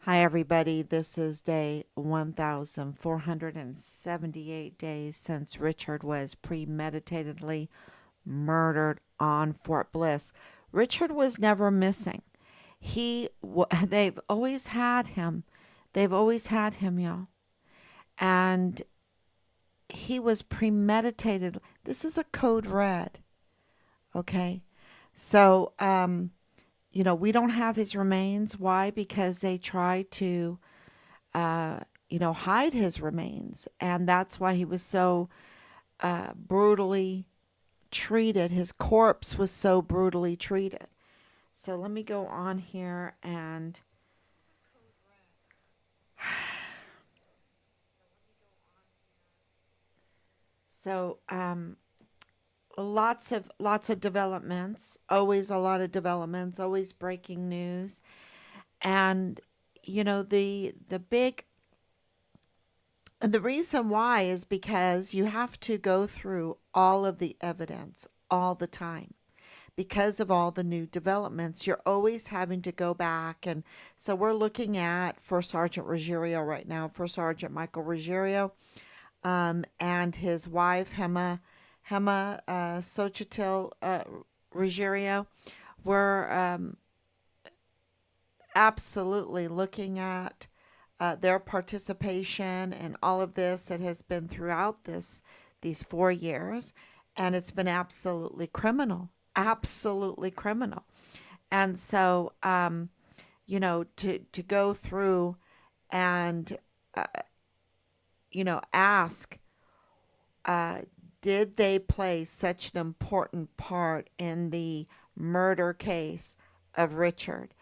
Hi, everybody. This is day 1,478 days since Richard was premeditatedly murdered on Fort Bliss. Richard was never missing. They've always had him. They've always had him, y'all. And he was premeditated. This is a code red, okay? So, we don't have his remains. Why? Because they tried to uh, hide his remains. And that's why he was so brutally treated. His corpse was so brutally treated. So let me go on here and so lots of developments, always a lot of developments, always breaking news. And the reason why is because you have to go through all of the evidence all the time. Because of all the new developments, you're always having to go back. And so we're looking at First Sergeant Ruggiero right now, First Sergeant Michael Ruggiero, and his wife, Hema Xochitl Ruggiero. We're absolutely looking at their participation and all of this that has been throughout these 4 years, and it's been absolutely criminal. And so, to go through and uh, ask, uh, did they play such an important part in the murder case of Richard?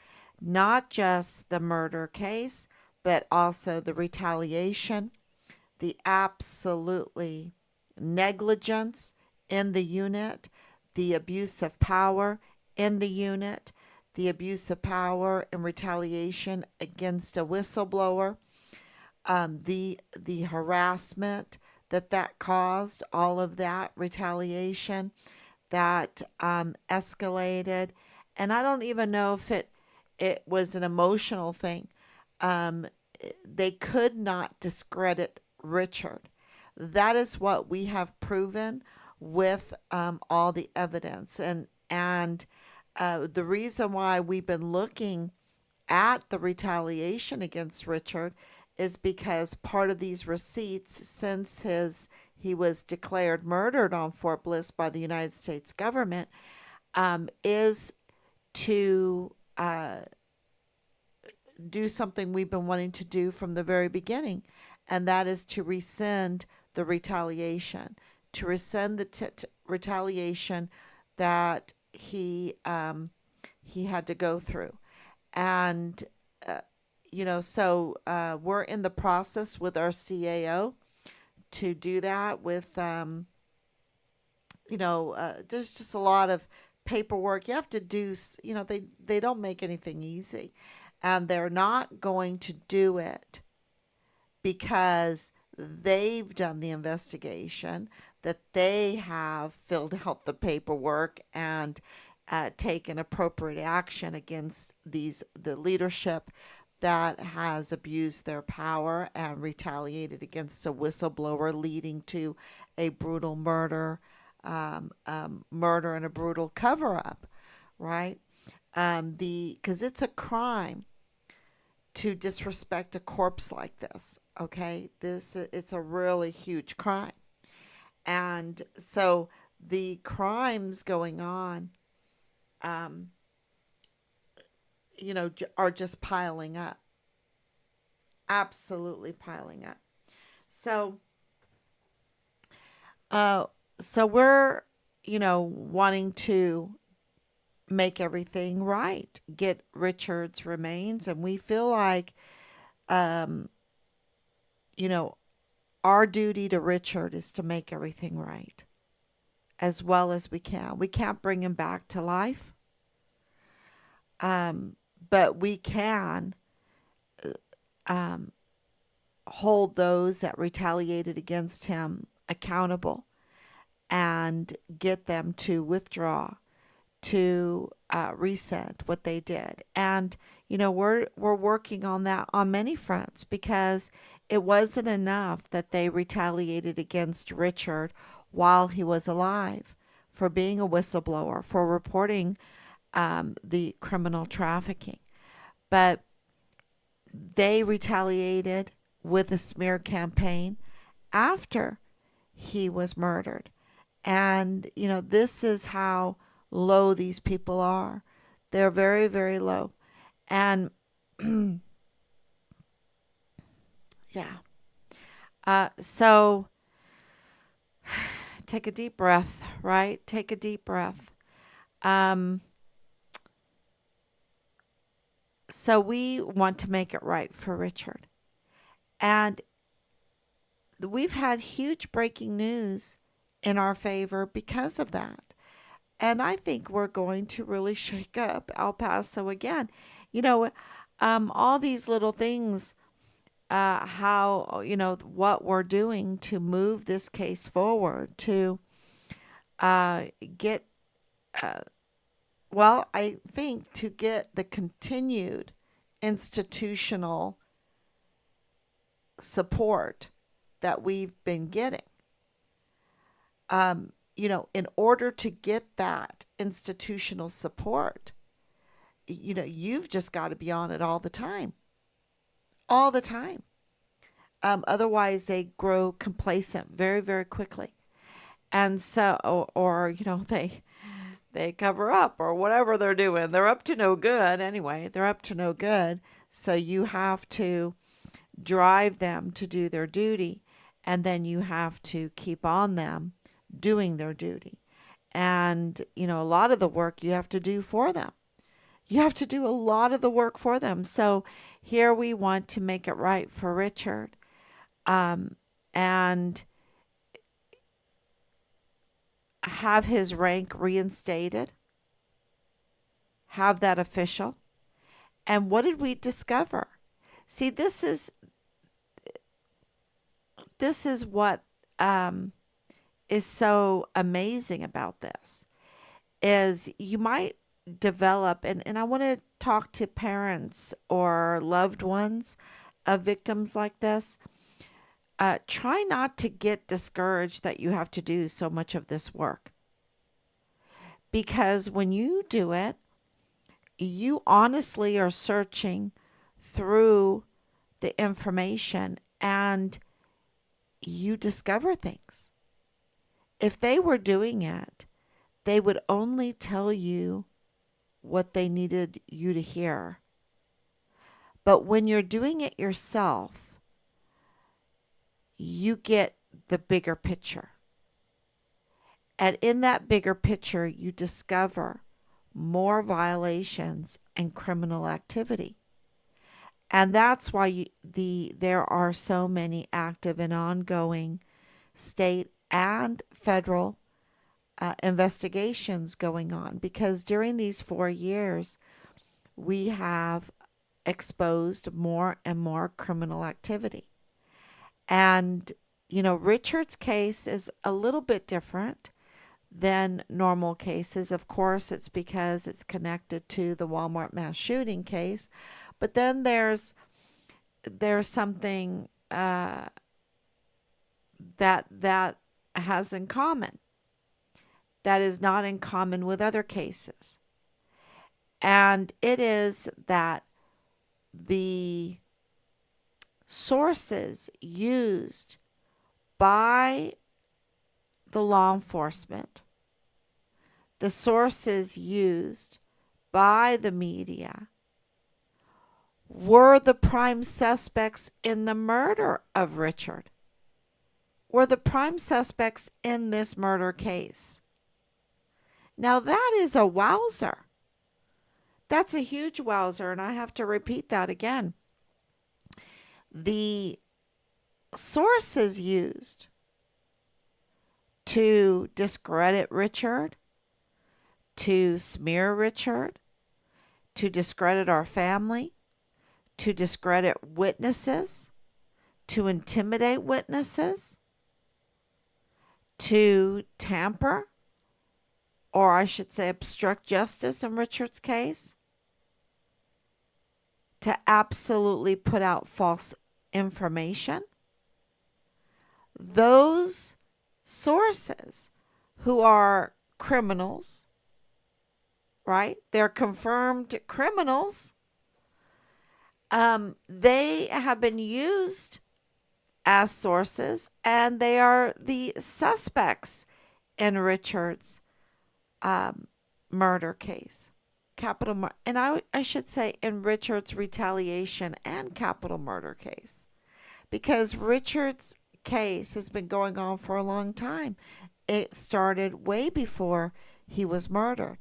Not just the murder case, but also the retaliation, the absolutely negligence in the unit, the abuse of power in the unit, the abuse of power and retaliation against a whistleblower, the harassment that caused, all of that retaliation that escalated. And I don't even know if it was an emotional thing. Um, they could not discredit Richard. That is what we have proven with all the evidence, and the reason why we've been looking at the retaliation against Richard is because part of these receipts, since he was declared murdered on Fort Bliss by the United States government, is to do something we've been wanting to do from the very beginning, and that is to rescind the retaliation, to rescind the retaliation that he had to go through. And uh, we're in the process with our CAO to do that with there's just a lot of paperwork you have to do. They don't make anything easy, and they're not going to do it because they've done the investigation, that they have filled out the paperwork and taken appropriate action against the leadership that has abused their power and retaliated against a whistleblower, leading to a brutal murder and a brutal cover up, right? Because it's a crime to disrespect a corpse like this. Okay, it's a really huge crime, and so the crimes going on, um, are just piling up, absolutely piling up. So, uh, so we're wanting to make everything right, get Richard's remains, and we feel like, um, you know, our duty to Richard is to make everything right as well as we can. We can't bring him back to life, um, but we can um, hold those that retaliated against him accountable and get them to withdraw, to rescind what they did. And we're working on that on many fronts, because it wasn't enough that they retaliated against Richard while he was alive for being a whistleblower, for reporting the criminal trafficking, but they retaliated with a smear campaign after he was murdered. And, this is how low these people are. They're very, very low. And yeah. So take a deep breath, right? Take a deep breath. Um, so we want to make it right for Richard. And we've had huge breaking news in our favor because of that. And I think we're going to really shake up El Paso again. You know, all these little things, how, what we're doing to move this case forward, to uh, get, uh, well, I think to get the continued institutional support that we've been getting. In order to get that institutional support, you've just got to be on it all the time. All the time. Otherwise, they grow complacent very, very quickly. And so, or they cover up or whatever they're doing. They're up to no good anyway. They're up to no good. So you have to drive them to do their duty, and then you have to keep on them doing their duty. And, a lot of the work you have to do for them. You have to do a lot of the work for them. So here we want to make it right for Richard, and have his rank reinstated, have that official. And what did we discover? See, this is what is so amazing about this, is you might develop, and I want to talk to parents or loved ones of victims like this. Try not to get discouraged that you have to do so much of this work, because when you do it, you honestly are searching through the information and you discover things. If they were doing it, they would only tell you what they needed you to hear. But when you're doing it yourself, you get the bigger picture. And in that bigger picture, you discover more violations and criminal activity. And that's why there are so many active and ongoing state and federal investigations going on, because during these 4 years, we have exposed more and more criminal activity. And, Richard's case is a little bit different than normal cases. Of course, it's because it's connected to the Walmart mass shooting case. But then there's something that has in common, that is not in common with other cases. And it is that the sources used by the law enforcement, the sources used by the media, were the prime suspects in the murder of Richard, were the prime suspects in this murder case. Now that is a wowzer. That's a huge wowzer, and I have to repeat that again. The sources used to discredit Richard, to smear Richard, to discredit our family, to discredit witnesses, to intimidate witnesses, to tamper or I should say obstruct justice in Richard's case, to absolutely put out false information, those sources who are criminals, right? They're confirmed criminals. They have been used as sources, and they are the suspects in Richard's um, murder case. And I should say in Richard's retaliation and capital murder case. Because Richard's case has been going on for a long time. It started way before he was murdered.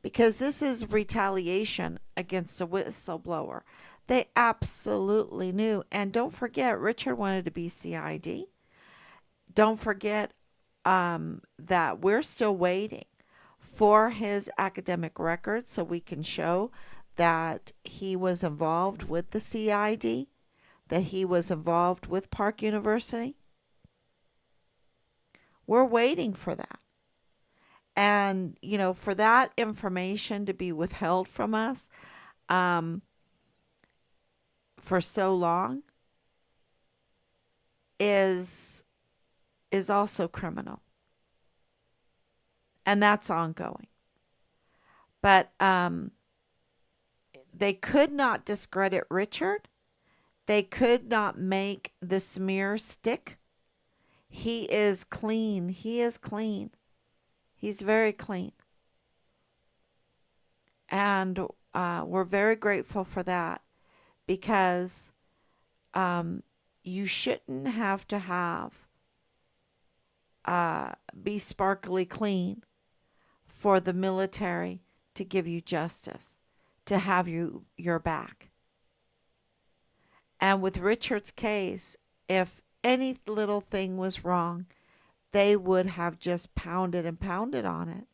Because this is retaliation against a whistleblower. They absolutely knew. And don't forget, Richard wanted to be CID. Don't forget that we're still waiting for his academic records so we can show that he was involved with the CID, that he was involved with Park University. We're waiting for that. And, for that information to be withheld from us for so long is also criminal. And that's ongoing. But they could not discredit Richard. They could not make the smear stick. He is clean. He is clean. He's very clean. And we're very grateful for that, because you shouldn't have to be sparkly clean for the military to give you justice, to have your back. And with Richard's case, if any little thing was wrong, they would have just pounded and pounded on it.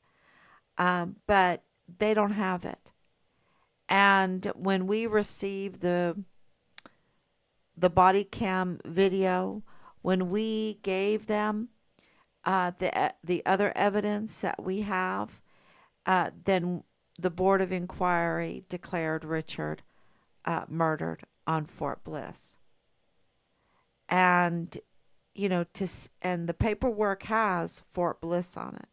But they don't have it. And when we received the body cam video, when we gave them the other evidence that we have, then the Board of Inquiry declared Richard murdered on Fort Bliss. And and the paperwork has Fort Bliss on it.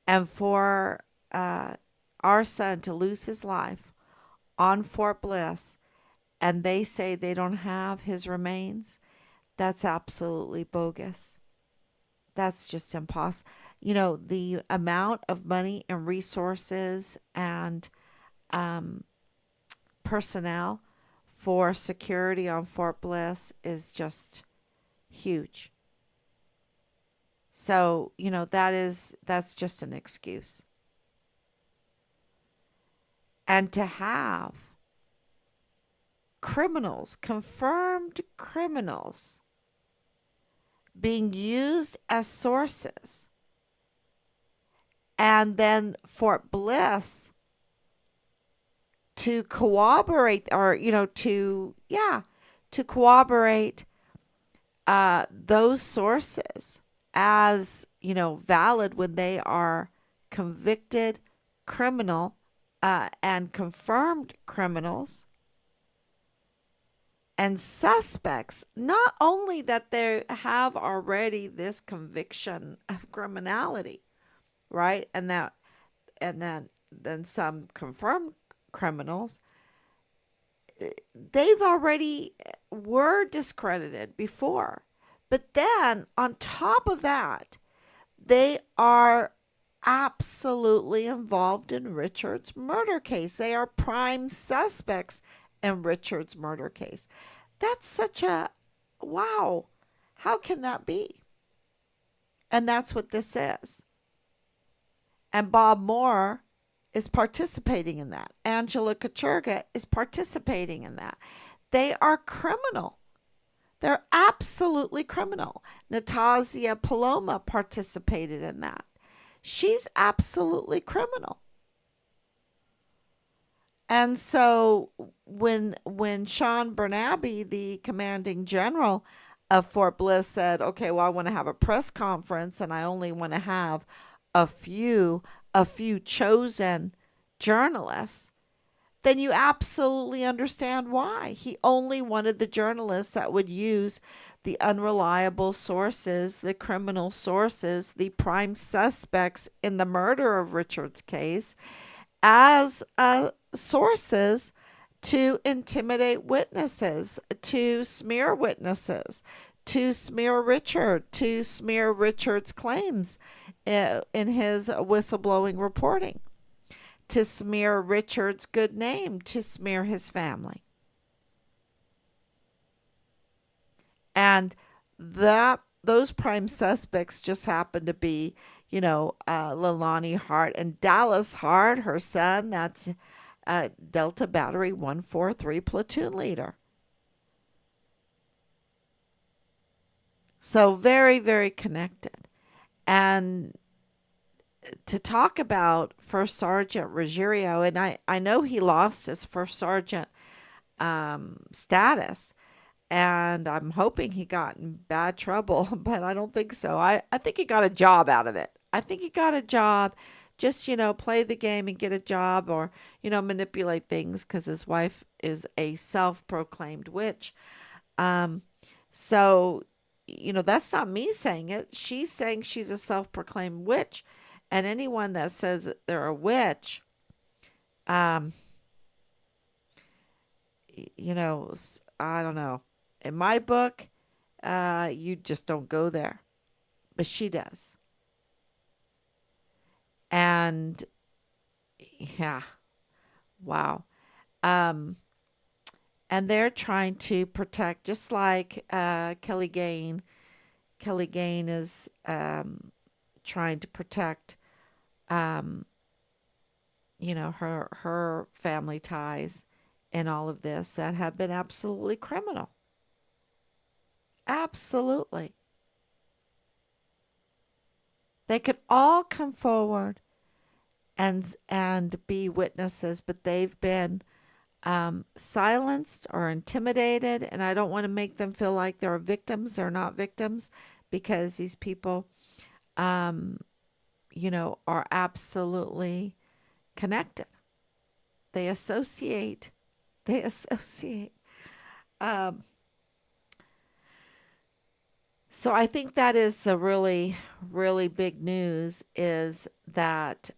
And for our son to lose his life on Fort Bliss, and they say they don't have his remains, that's absolutely bogus. That's just impossible. The amount of money and resources and personnel for security on Fort Bliss is just huge. So, that's just an excuse. And to have criminals, confirmed criminals, being used as sources, and then Fort Bliss to corroborate, or to corroborate those sources as valid when they are convicted criminal and confirmed criminals and suspects. Not only that they have already this conviction of criminality, right, and then some confirmed criminals, they've already were discredited before. But then on top of that, they are absolutely involved in Richard's murder case. They are prime suspects in Richard's murder case. That's such a wow. How can that be? And that's what this is. And Bob Moore is participating in that. Angela Kachurga is participating in that. They are criminal. They're absolutely criminal. Natasha Paloma participated in that. She's absolutely criminal. And so when Sean Bernabe, the commanding general of Fort Bliss, said, okay, well, I want to have a press conference and I only want to have a few a few chosen journalists, then you absolutely understand why. He only wanted the journalists that would use the unreliable sources, the criminal sources, the prime suspects in the murder of Richard's case as sources to intimidate witnesses, to smear witnesses, to smear Richard, to smear Richard's claims in his whistleblowing reporting, to smear Richard's good name, to smear his family. And that those prime suspects just happen to be, Leilani Hart and Dallas Hart, her son. That's Delta Battery 143 platoon leader. So very, very connected. And to talk about First Sergeant Ruggiero, and I know he lost his First Sergeant status, and I'm hoping he got in bad trouble, but I don't think so. I think he got a job out of it. I think he got a job, just, play the game and get a job, or, manipulate things because his wife is a self proclaimed witch. Um, so, that's not me saying it. She's saying she's a self proclaimed witch. And anyone that says that they're a witch, um, I don't know. In my book, you just don't go there. But she does. And yeah, wow. Um, and they're trying to protect, just like Kelly Gain. Kelly Gain is trying to protect, um, her family ties in all of this that have been absolutely criminal. Absolutely. They could all come forward and be witnesses, but they've been silenced or intimidated, and I don't want to make them feel like they're victims. They're not victims because these people, um, are absolutely connected. They associate. They associate. Um, so I think that is the really, really big news is that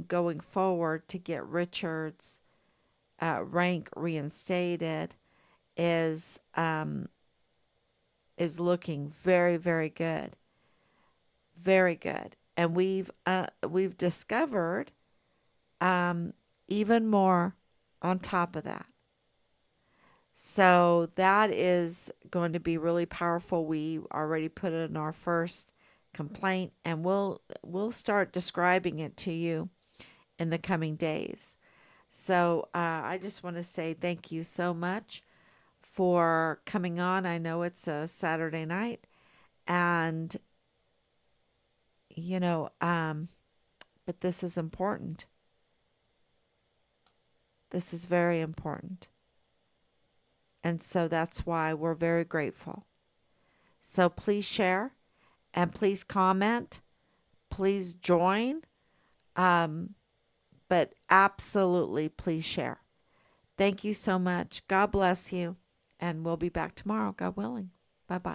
going forward to get Richard's rank reinstated is is looking very, very good, very good, and we've discovered um, even more on top of that. So that is going to be really powerful. We already put it in our first complaint, and we'll start describing it to you in the coming days. So I just want to say thank you so much for coming on. I know it's a Saturday night, and you know, um, but this is important. This is very important. And so that's why we're very grateful. So please share and please comment. Please join. Um, but absolutely, please share. Thank you so much. God bless you. And we'll be back tomorrow, God willing. Bye bye.